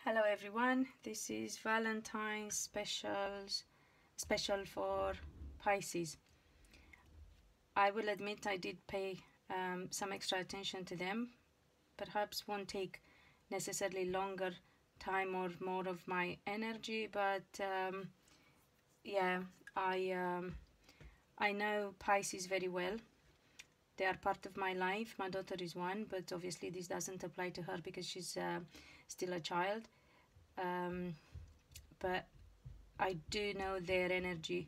Hello everyone, this is Valentine's special for Pisces. I will admit I did pay some extra attention to them. Perhaps won't take necessarily longer time or more of my energy, but yeah, I know Pisces very well. They are part of my life. My daughter is one, but obviously this doesn't apply to her because she's still a child. But I do know their energy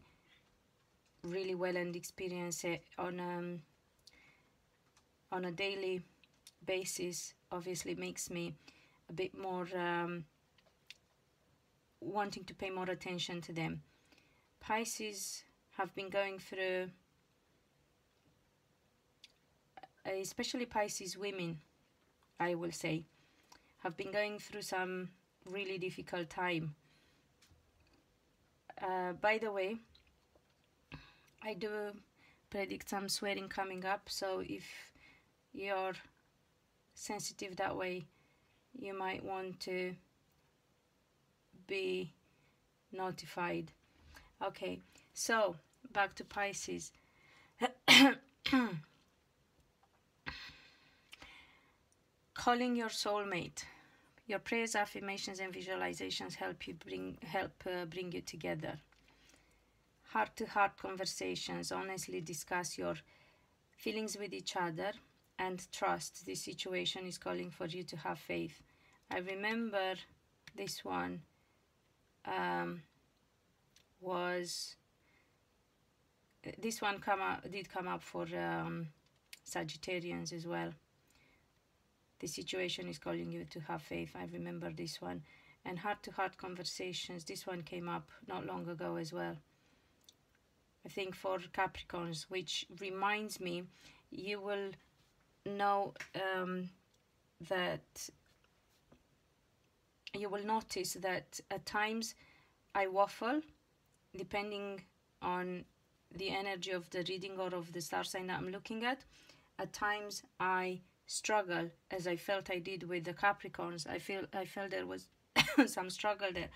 really well and experience it on a daily basis. Obviously makes me a bit more wanting to pay more attention to them. Pisces have been going through, especially Pisces women, I will say, have been going through some really difficult time. By the way, I do predict some swearing coming up, so if you're sensitive that way, you might want to be notified. Okay, so back to Pisces. Calling your soulmate. Your prayers, affirmations, and visualizations help bring you together. Heart-to-heart conversations. Honestly discuss your feelings with each other and trust. This situation is calling for you to have faith. I remember this one did come up for Sagittarians as well. The situation is calling you to have faith. I remember this one. And heart-to-heart conversations. This one came up not long ago as well. I think for Capricorns, which reminds me, you will know that you will notice that at times I waffle depending on the energy of the reading or of the star sign that I'm looking at. At times I struggle, as I felt I did with the Capricorns. I felt there was some struggle there.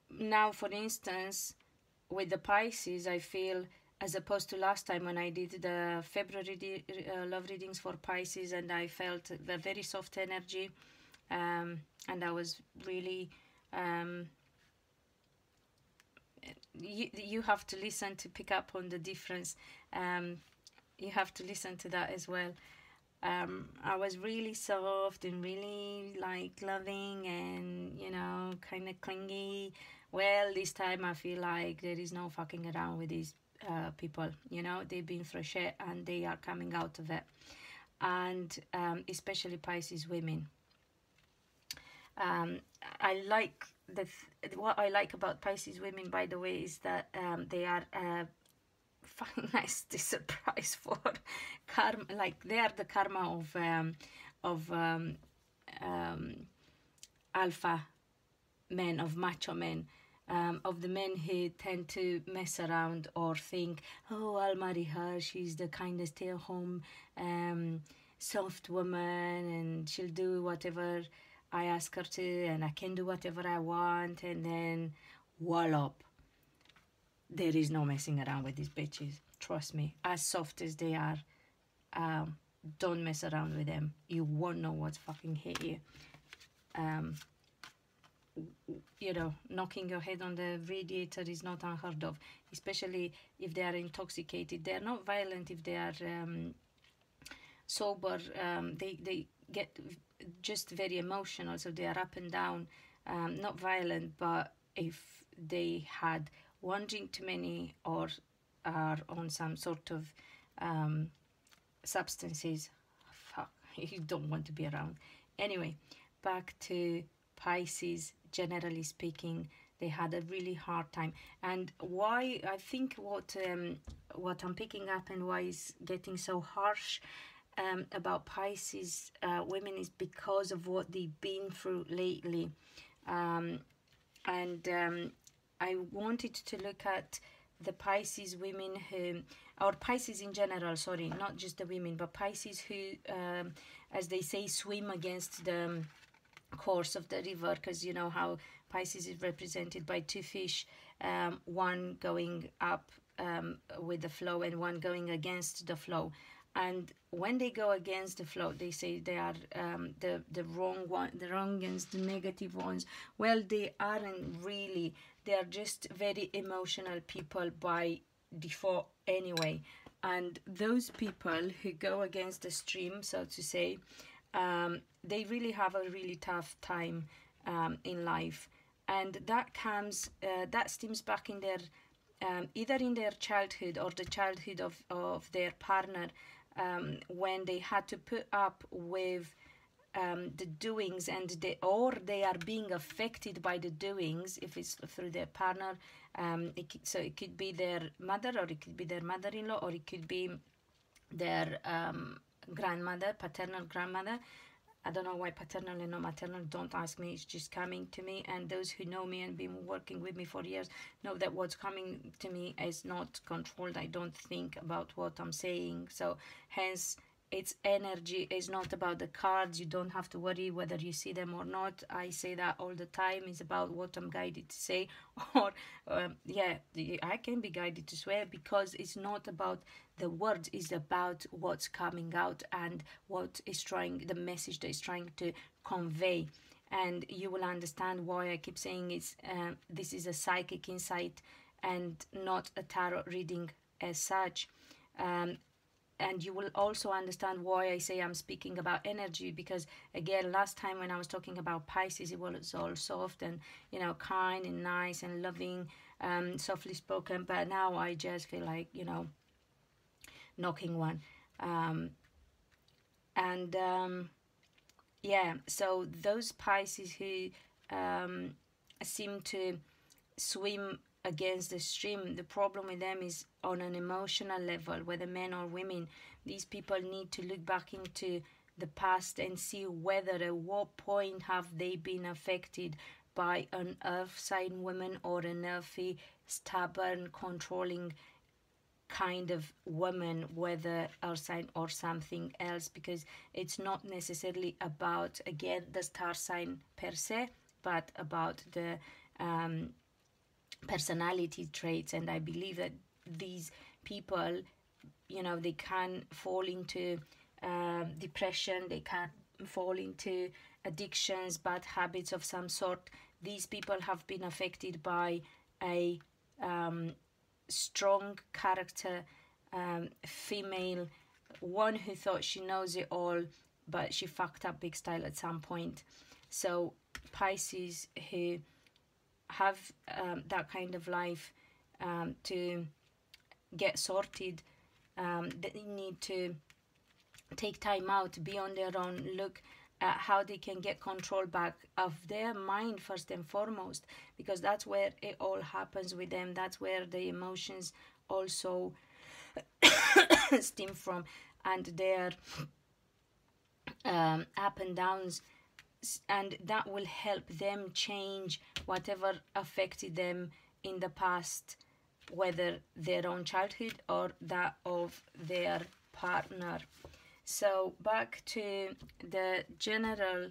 Now, for instance, with the Pisces, I feel, as opposed to last time when I did the February love readings for Pisces, and I felt the very soft energy, and I was really you have to listen to pick up on the difference. You have to listen to that as well. I was really soft and really like loving and, you know, kind of clingy. Well, this time I feel like there is no fucking around with these people. You know, they've been through shit and they are coming out of it. And especially Pisces women. What I like about Pisces women, by the way, is that they are fucking nice surprise for karma. Like, they are the karma of alpha men, of macho men, of the men who tend to mess around or think, oh, I'll marry her, she's the kind of stay-at-home soft woman and she'll do whatever I ask her to, and I can do whatever I want, and then wallop. There is no messing around with these bitches. Trust me. As soft as they are, don't mess around with them. You won't know what's fucking hit you. You know, knocking your head on the radiator is not unheard of, especially if they are intoxicated. They are not violent if they are sober. They get just very emotional, so they are up and down, not violent. But if they had one drink too many or are on some sort of substances, fuck, you don't want to be around. Anyway, back to Pisces. Generally speaking, they had a really hard time. And why I think what I'm picking up and why it's getting so harsh about Pisces women is because of what they've been through lately. I wanted to look at the Pisces women who or Pisces in general, sorry, not just the women, but Pisces who, as they say, swim against the course of the river, because you know how Pisces is represented by two fish, one going up with the flow and one going against the flow. And when they go against the flow, they say they are the wrong one, the wrong ones, the negative ones. Well, they aren't really. They are just very emotional people by default anyway. And those people who go against the stream, so to say, they really have a really tough time in life. And that comes, that stems back in their, either in their childhood or the childhood of their partner, when they had to put up with the doings, and they are being affected by the doings, if it's through their partner. So it could be their mother, or it could be their mother-in-law, or it could be their grandmother, paternal grandmother. I don't know why paternal and not maternal, don't ask me, it's just coming to me. And those who know me and been working with me for years know that what's coming to me is not controlled. I don't think about what I'm saying. So hence, it's energy, is not about the cards. You don't have to worry whether you see them or not. I say that all the time. It's about what I'm guided to say. Or yeah, I can be guided to swear, because it's not about the words, it's about what's coming out and what is trying, the message that is trying to convey. And you will understand why I keep saying it's this is a psychic insight and not a tarot reading as such. And you will also understand why I say I'm speaking about energy, because again, last time when I was talking about Pisces, it was all soft and, you know, kind and nice and loving, softly spoken. But now I just feel like, you know, knocking one. Yeah, so those Pisces who seem to swim against the stream, the problem with them is on an emotional level, whether men or women. These people need to look back into the past and see whether at what point have they been affected by an earth sign woman or an earthy, stubborn, controlling kind of woman, whether earth sign or something else, because it's not necessarily about, again, the star sign per se, but about the personality traits. And I believe that these people, you know, they can fall into depression, they can fall into addictions, bad habits of some sort. These people have been affected by a strong character female, one who thought she knows it all, but she fucked up big style at some point. So Pisces who have that kind of life to get sorted, they need to take time out, be on their own, look at how they can get control back of their mind first and foremost, because that's where it all happens with them. That's where the emotions also stem from, and their up and downs, and that will help them change whatever affected them in the past, whether their own childhood or that of their partner. So back to the general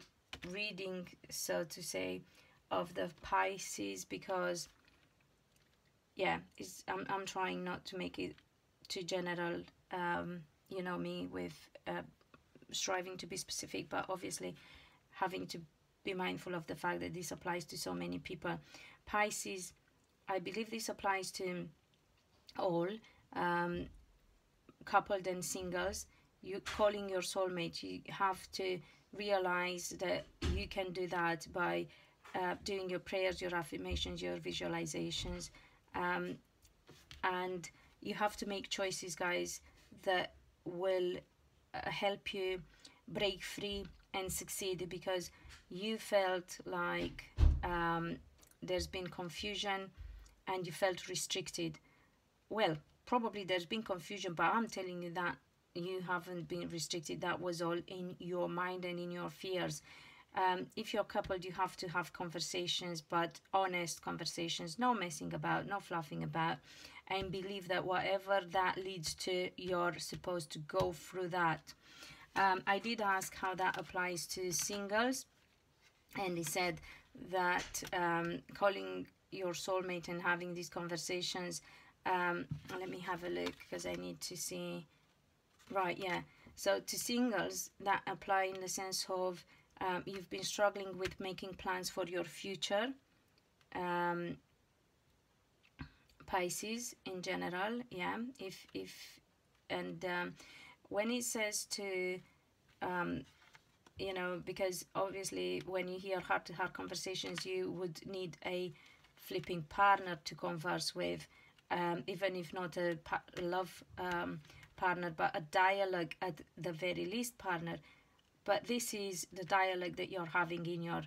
reading, so to say, of the Pisces, because yeah, I'm trying not to make it too general, you know me, with striving to be specific, but obviously having to be mindful of the fact that this applies to so many people. Pisces, I believe this applies to all, coupled and singles. You calling your soulmate, you have to realize that you can do that by doing your prayers, your affirmations, your visualizations, and you have to make choices, guys, that will help you break free and succeed, because you felt like there's been confusion and you felt restricted. Well, probably there's been confusion, but I'm telling you that you haven't been restricted. That was all in your mind and in your fears. If you're coupled, you have to have conversations, but honest conversations, no messing about, no fluffing about, and believe that whatever that leads to, you're supposed to go through that. I did ask how that applies to singles, and he said that calling your soulmate and having these conversations, let me have a look because I need to see. Right, yeah. So to singles, that apply in the sense of you've been struggling with making plans for your future. Pisces in general, yeah. When it says to, you know, because obviously when you hear heart-to-heart conversations, you would need a flipping partner to converse with, even if not a love partner, but a dialogue at the very least partner. But this is the dialogue that you're having in your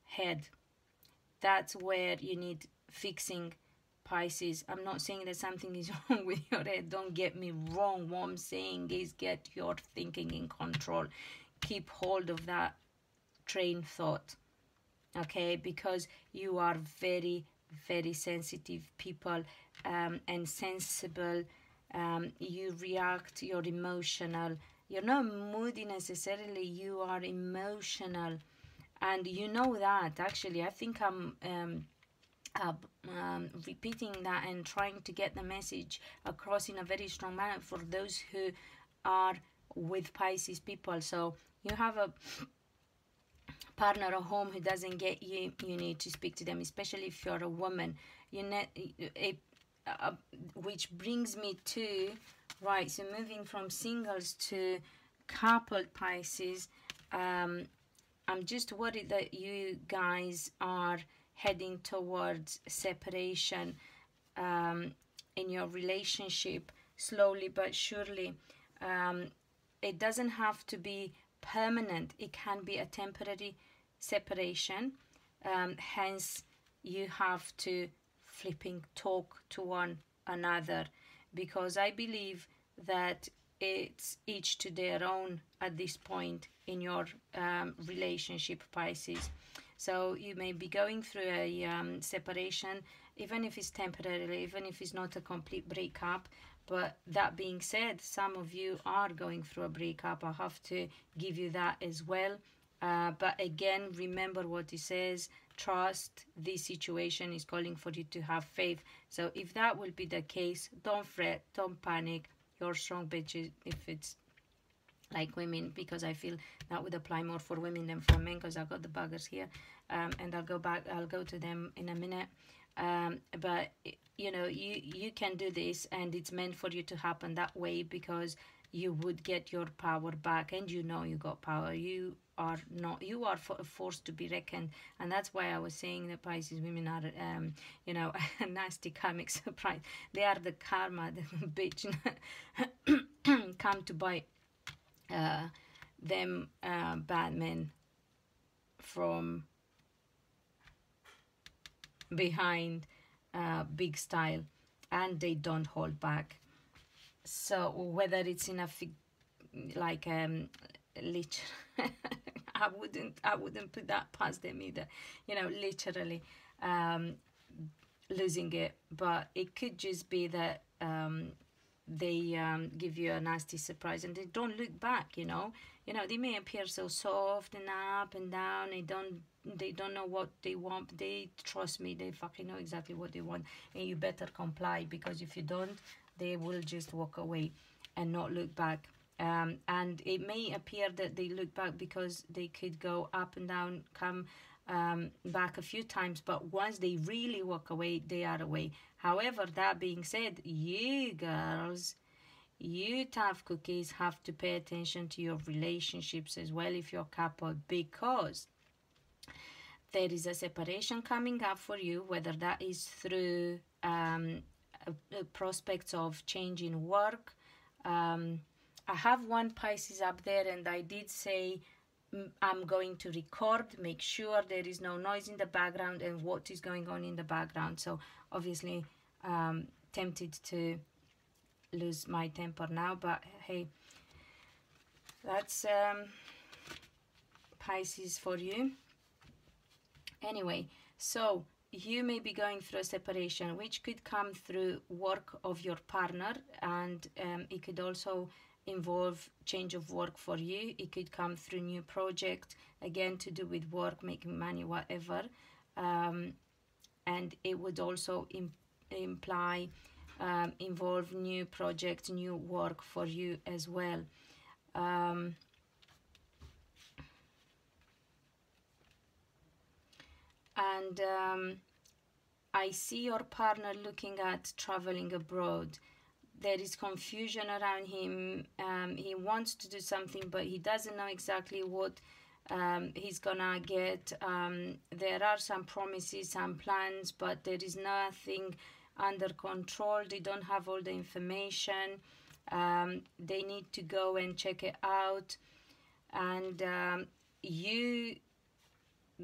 head. That's where you need fixing, Pisces. I'm not saying that something is wrong with your head, don't get me wrong. What I'm saying is get your thinking in control. Keep hold of that train thought, okay? Because you are very, very sensitive people, and sensible. You react, you're emotional. You're not moody necessarily, you are emotional. And you know that, actually. I think I'm repeating that and trying to get the message across in a very strong manner for those who are with Pisces people. So you have a partner at home who doesn't get you, you need to speak to them, especially if you're a woman. Which brings me to, right, so moving from singles to coupled Pisces. I'm just worried that you guys are heading towards separation in your relationship, slowly but surely. It doesn't have to be permanent. It can be a temporary separation. Hence, you have to flipping talk to one another, because I believe that it's each to their own at this point in your relationship, Pisces. So you may be going through a separation, even if it's temporarily, even if it's not a complete breakup. But that being said, some of you are going through a breakup. I have to give you that as well. But again, remember what it says. Trust. This situation is calling for you to have faith. So if that will be the case, don't fret, don't panic. You're strong bitches if it's like women, because I feel that would apply more for women than for men, because I've got the buggers here, and I'll go to them in a minute. But you know, you can do this, and it's meant for you to happen that way, because you would get your power back, and you know you got power. You are a force to be reckoned. And that's why I was saying that Pisces women are you know, a nasty karmic surprise. They are the karma, the bitch come to bite them bad men from behind, big style, and they don't hold back. So whether it's in a I wouldn't put that past them either, you know, literally losing it. But it could just be that they give you a nasty surprise and they don't look back, you know. They may appear so soft and up and down. They don't know what they want. They, trust me, they fucking know exactly what they want, and you better comply, because if you don't, they will just walk away and not look back. And it may appear that they look back because they could go up and down, come back a few times, but once they really walk away, they are away. However, that being said, you girls, you tough cookies, have to pay attention to your relationships as well if you're coupled, because there is a separation coming up for you, whether that is through prospects of change in work. I have one Pisces up there, and I did say I'm going to record, make sure there is no noise in the background and what is going on in the background. So obviously tempted to lose my temper now, but hey, that's Pisces for you. Anyway, so you may be going through a separation, which could come through work of your partner, and it could also involve change of work for you. It could come through new project, again to do with work, making money, whatever. And it would also imply involve new project, new work for you as well. And I see your partner looking at traveling abroad. There is confusion around him. He wants to do something, but he doesn't know exactly what he's gonna get. There are some promises, some plans, but there is nothing under control. They don't have all the information. They need to go and check it out. And you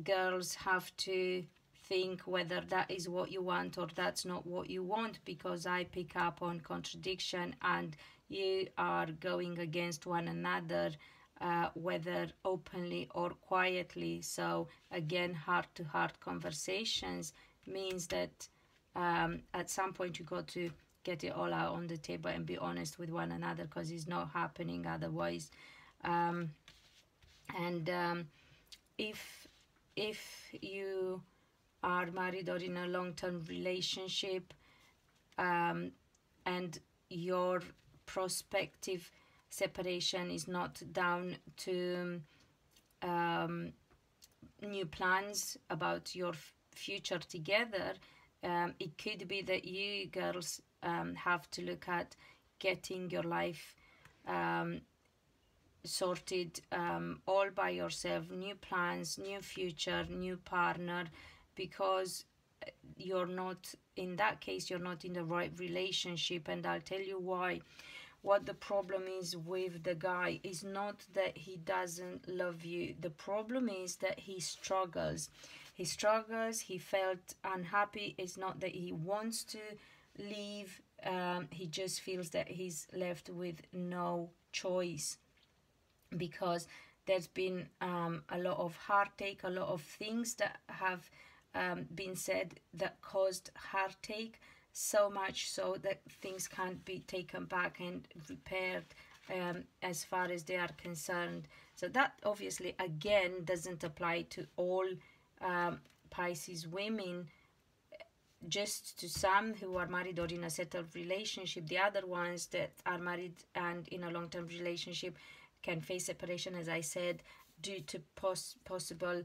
girls have to think whether that is what you want or that's not what you want, because I pick up on contradiction and you are going against one another, whether openly or quietly. So again, heart-to-heart conversations means that at some point you got to get it all out on the table and be honest with one another, because it's not happening otherwise. If you are married or in a long-term relationship, and your prospective separation is not down to new plans about your future together, it could be that you girls have to look at getting your life sorted all by yourself, new plans, new future, new partner, because you're not, in that case, you're not in the right relationship. And I'll tell you why. What the problem is with the guy is not that he doesn't love you. The problem is that he struggles. He struggles, he felt unhappy. It's not that he wants to leave. He just feels that he's left with no choice, because there's been a lot of heartache, a lot of things that have been said that caused heartache, so much so that things can't be taken back and repaired as far as they are concerned. So that obviously again doesn't apply to all Pisces women, just to some who are married or in a settled relationship. The other ones that are married and in a long-term relationship can face separation, as I said, due to possible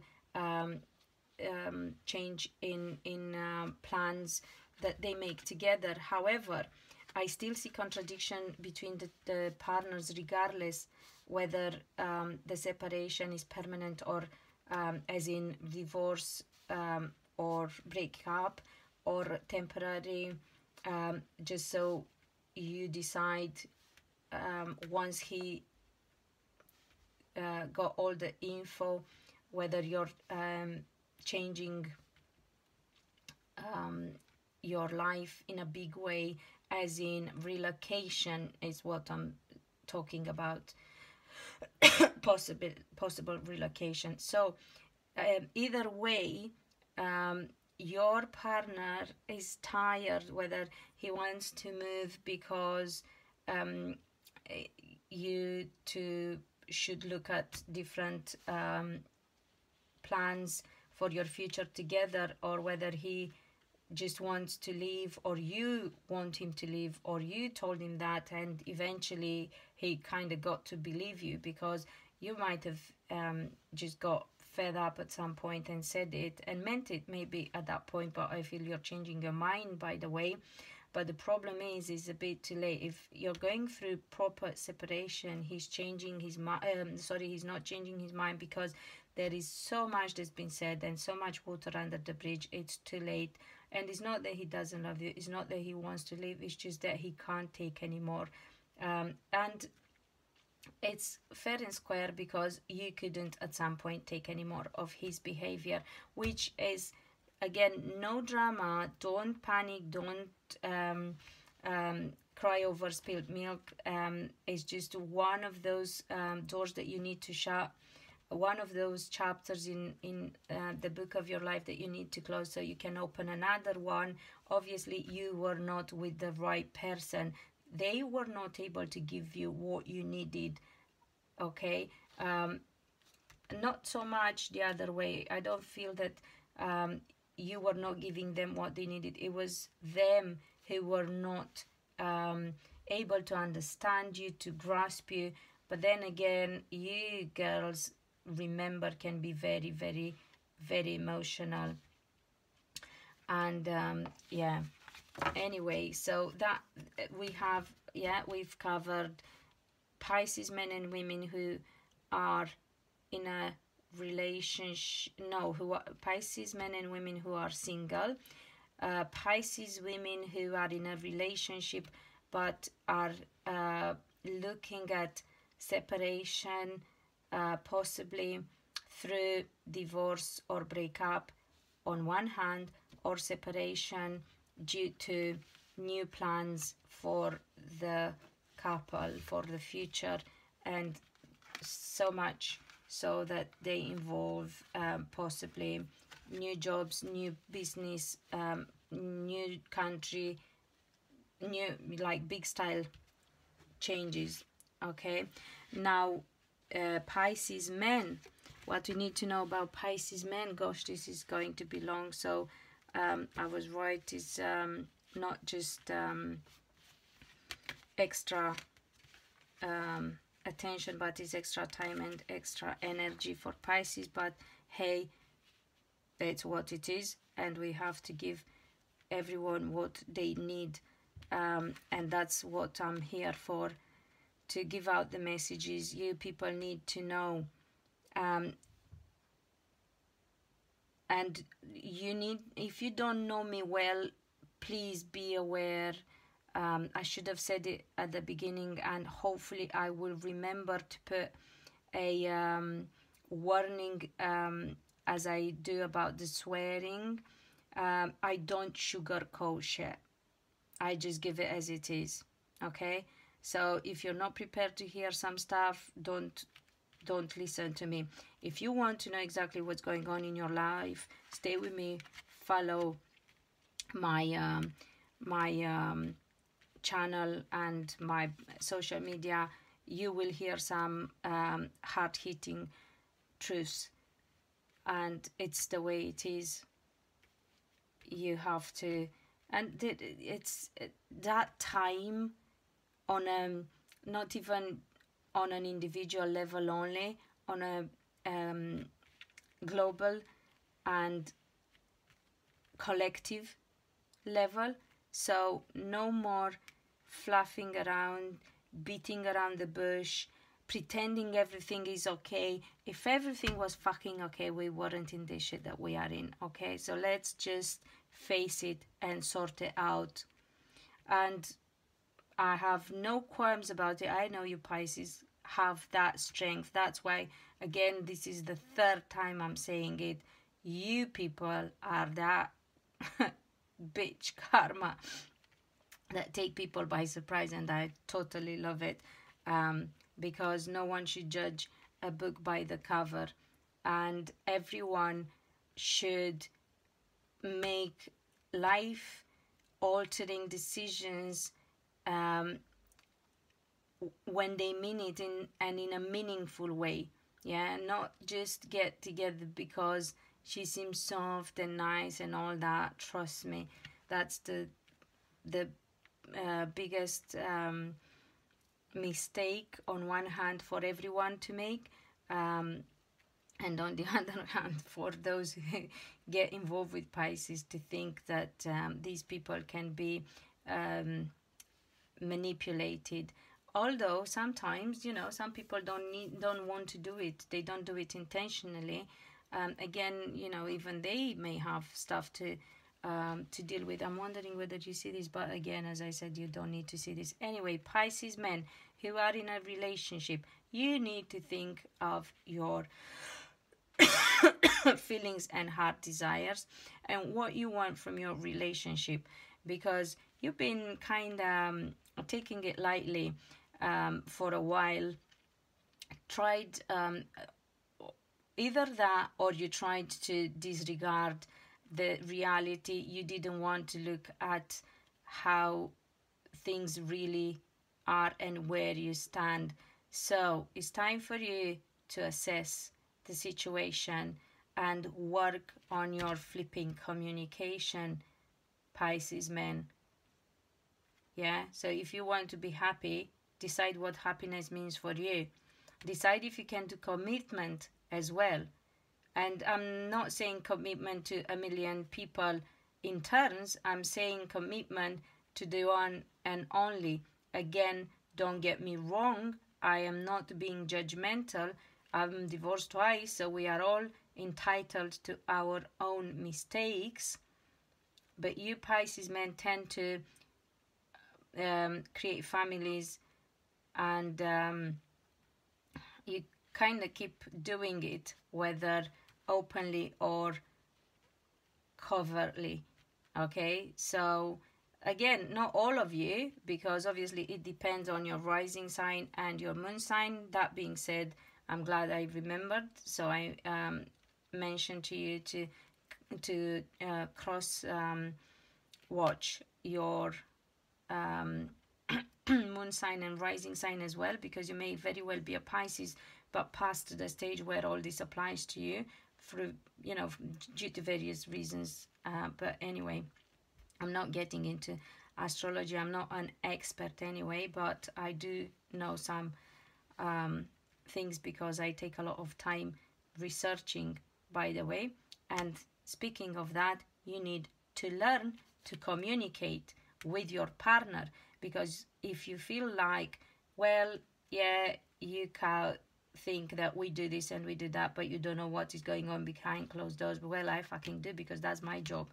change in plans that they make together. However, I still see contradiction between the partners, regardless whether the separation is permanent or as in divorce or break up, or temporary, just so you decide once he got all the info whether you're changing your life in a big way, as in relocation is what I'm talking about. possible relocation. So either way, your partner is tired, whether he wants to move because you two should look at different plans for your future together, or whether he just wants to leave, or you want him to leave, or you told him that and eventually he kind of got to believe you, because you might have just got fed up at some point and said it and meant it maybe at that point, but I feel you're changing your mind, by the way. But the problem is it's a bit too late. If you're going through proper separation, he's changing his mind. He's not changing his mind, because there is so much that's been said and so much water under the bridge. It's too late. And it's not that he doesn't love you. It's not that he wants to leave. It's just that he can't take anymore. And it's fair and square, because you couldn't at some point take any more of his behavior, which is, again, no drama. Don't panic. Don't cry over spilled milk. It's just one of those doors that you need to shut one of those chapters in the book of your life that you need to close so you can open another one. Obviously you were not with the right person. They were not able to give you what you needed, okay? Not so much the other way. I don't feel that you were not giving them what they needed. It was them who were not able to understand you, to grasp you. But then again, you girls, remember, can be very, very, very emotional. And yeah, anyway, so that we have, yeah, we've covered Pisces men and women who are in a relationship, no, who are Pisces men and women who are single, Pisces women who are in a relationship but are looking at separation, possibly through divorce or breakup on one hand, or separation due to new plans for the couple for the future, and so much so that they involve possibly new jobs, new business, new country, new, like, big style changes. Okay, now Pisces men, what we need to know about Pisces men, gosh, this is going to be long, so I was right, it's not just extra attention, but it's extra time and extra energy for Pisces. But hey, that's what it is, and we have to give everyone what they need, and that's what I'm here for, to give out the messages you people need to know. And you need, if you don't know me well, please be aware. I should have said it at the beginning, and hopefully I will remember to put a warning as I do about the swearing. I don't sugarcoat shit. I just give it as it is, okay? So if you're not prepared to hear some stuff, don't listen to me. If you want to know exactly what's going on in your life, stay with me, follow my channel and my social media. You will hear some hard-hitting truths, and it's the way it is. You have to, and it's that time on a, not even on an individual level only, on a global and collective level. So no more fluffing around, beating around the bush, pretending everything is okay. If everything was fucking okay, we weren't in this shit that we are in, okay? So let's just face it and sort it out. And I have no qualms about it. I know you Pisces have that strength. That's why, again, this is the third time I'm saying it. You people are that bitch karma that take people by surprise, and I totally love it, because no one should judge a book by the cover, and everyone should make life altering decisions when they mean it and in a meaningful way. Yeah, not just get together because she seems soft and nice and all that. Trust me, that's the biggest mistake on one hand for everyone to make, and on the other hand for those who get involved with Pisces to think that these people can be manipulated. Although sometimes, you know, some people don't want to do it. They don't do it intentionally. Again, you know, even they may have stuff to deal with. I'm wondering whether you see this, but again, as I said, you don't need to see this. Anyway, Pisces men who are in a relationship, you need to think of your feelings and heart desires and what you want from your relationship, because you've been kind of taking it lightly for a while, tried either that, or you tried to disregard the reality. You didn't want to look at how things really are and where you stand. So it's time for you to assess the situation and work on your flipping communication, Pisces men. Yeah, so if you want to be happy, decide what happiness means for you. Decide if you can do commitment as well. And I'm not saying commitment to a million people in turns. I'm saying commitment to the one and only. Again, don't get me wrong. I am not being judgmental. I'm divorced twice, so we are all entitled to our own mistakes. But you Pisces men tend to create families, and you kind of keep doing it, whether openly or covertly. Okay, so again, not all of you, because obviously it depends on your rising sign and your moon sign. That being said, I'm glad I remembered, so I mentioned to you to cross watch your moon sign and rising sign as well, because you may very well be a Pisces but past the stage where all this applies to you, for due to various reasons. But anyway, I'm not getting into astrology. I'm not an expert anyway, but I do know some things because I take a lot of time researching, by the way. And speaking of that, you need to learn to communicate with your partner, because if you feel like, well, yeah, you can think that we do this and we do that, but you don't know what is going on behind closed doors. Well, I fucking do, because that's my job.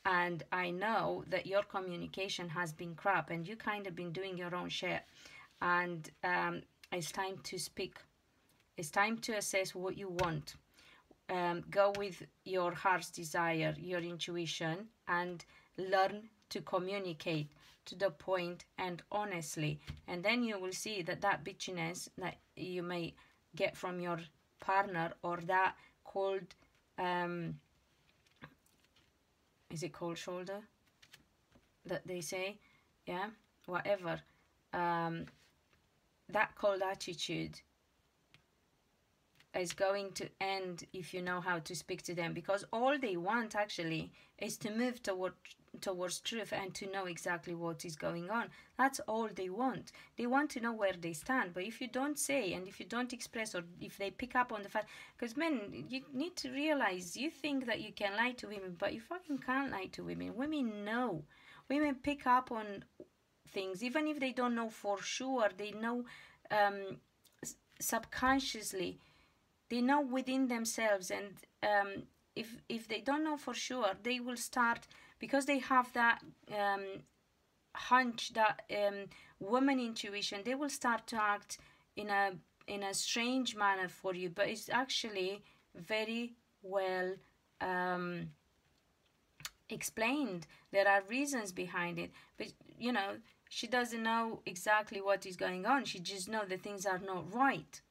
And I know that your communication has been crap and you kind of been doing your own shit. And it's time to speak. It's time to assess what you want. Go with your heart's desire, your intuition, and learn to communicate to the point and honestly. And then you will see that that bitchiness that you may get from your partner, or that cold, is it cold shoulder that they say? Yeah, whatever. That cold attitude is going to end if you know how to speak to them, because all they want actually is to move towards truth and to know exactly what is going on. That's all they want. They want to know where they stand. But if you don't say, and if you don't express, or if they pick up on the fact, because men, you need to realize, you think that you can lie to women, but you fucking can't lie to women. Women know. Women pick up on things, even if they don't know for sure. They know subconsciously. They know within themselves, and if they don't know for sure, they will start, because they have that hunch, that woman intuition. They will start to act in a strange manner for you, but it's actually very well explained. There are reasons behind it, but she doesn't know exactly what is going on. She just knows that things are not right.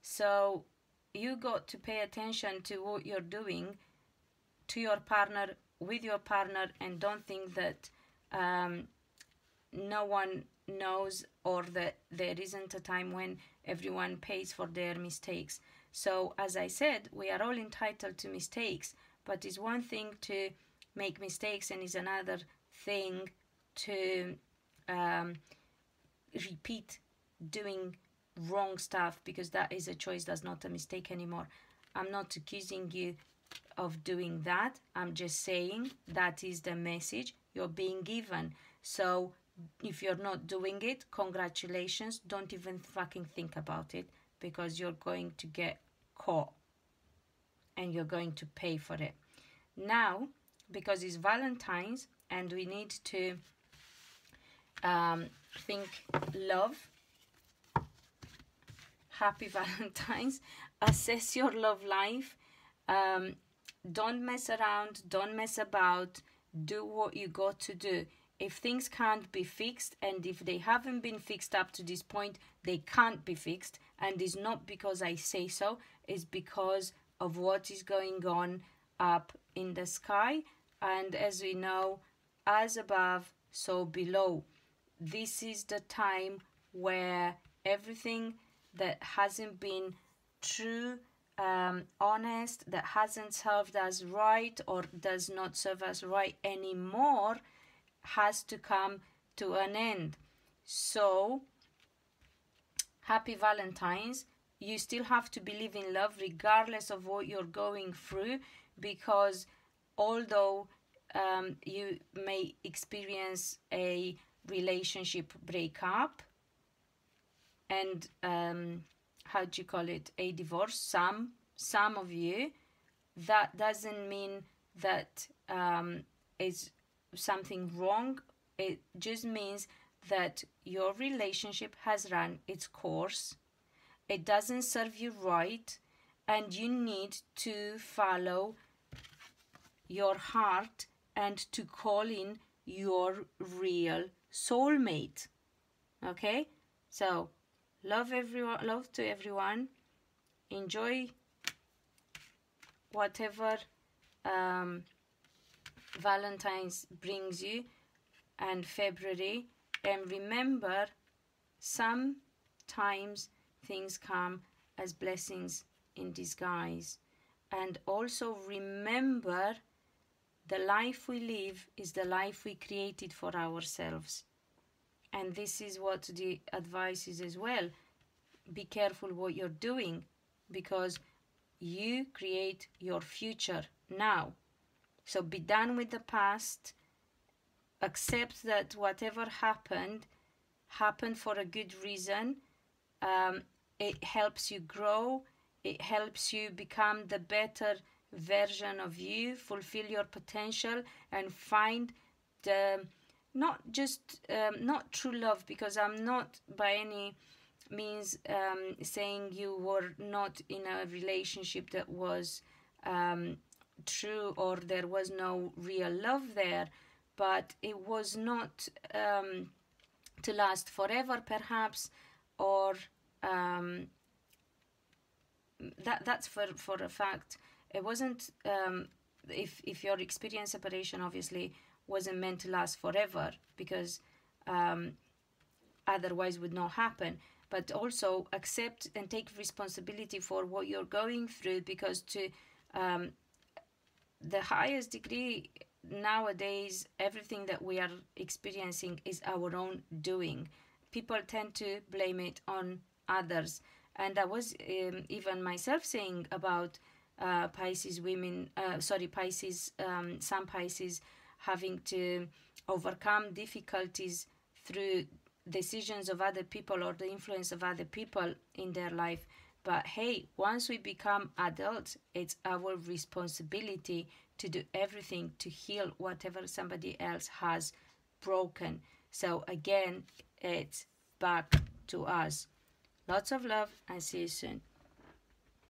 So you got to pay attention to what you're doing to your partner, with your partner, and don't think that no one knows, or that there isn't a time when everyone pays for their mistakes. So as I said, we are all entitled to mistakes, but it's one thing to make mistakes and it's another thing to repeat doing wrong stuff, because that is a choice, that's not a mistake anymore. I'm not accusing you of doing that. I'm just saying that is the message you're being given. So if you're not doing it, congratulations. Don't even fucking think about it, because you're going to get caught and you're going to pay for it. Now, because it's Valentine's and we need to think love, happy Valentine's, assess your love life, don't mess around, don't mess about, do what you got to do. If things can't be fixed, and if they haven't been fixed up to this point, they can't be fixed, and it's not because I say so, it's because of what is going on up in the sky. And as we know, as above, so below. This is the time where everything that hasn't been true, honest, that hasn't served us right or does not serve us right anymore has to come to an end. So, happy Valentine's. You still have to believe in love regardless of what you're going through, because although you may experience a relationship breakup and how do you call it, a divorce, some of you, that doesn't mean that is something wrong. It just means that your relationship has run its course. It doesn't serve you right, and you need to follow your heart and to call in your real soulmate. Okay? So, love everyone, love to everyone. Enjoy whatever Valentine's brings you, and February. And remember, sometimes things come as blessings in disguise. And also remember, the life we live is the life we created for ourselves. And this is what the advice is as well. Be careful what you're doing, because you create your future now. So be done with the past. Accept that whatever happened for a good reason. It helps you grow. It helps you become the better version of you, fulfill your potential, and find the not true love, because I'm not by any means saying you were not in a relationship that was true or there was no real love there, but it was not to last forever perhaps, or that's for a fact. It wasn't if your experience separation obviously wasn't meant to last forever, because otherwise would not happen. But also accept and take responsibility for what you're going through, because to the highest degree nowadays, everything that we are experiencing is our own doing. People tend to blame it on others, and I was even myself saying about Pisces women, Pisces, some Pisces having to overcome difficulties through decisions of other people or the influence of other people in their life. But hey, once we become adults, it's our responsibility to do everything to heal whatever somebody else has broken. So again, it's back to us. Lots of love, and see you soon.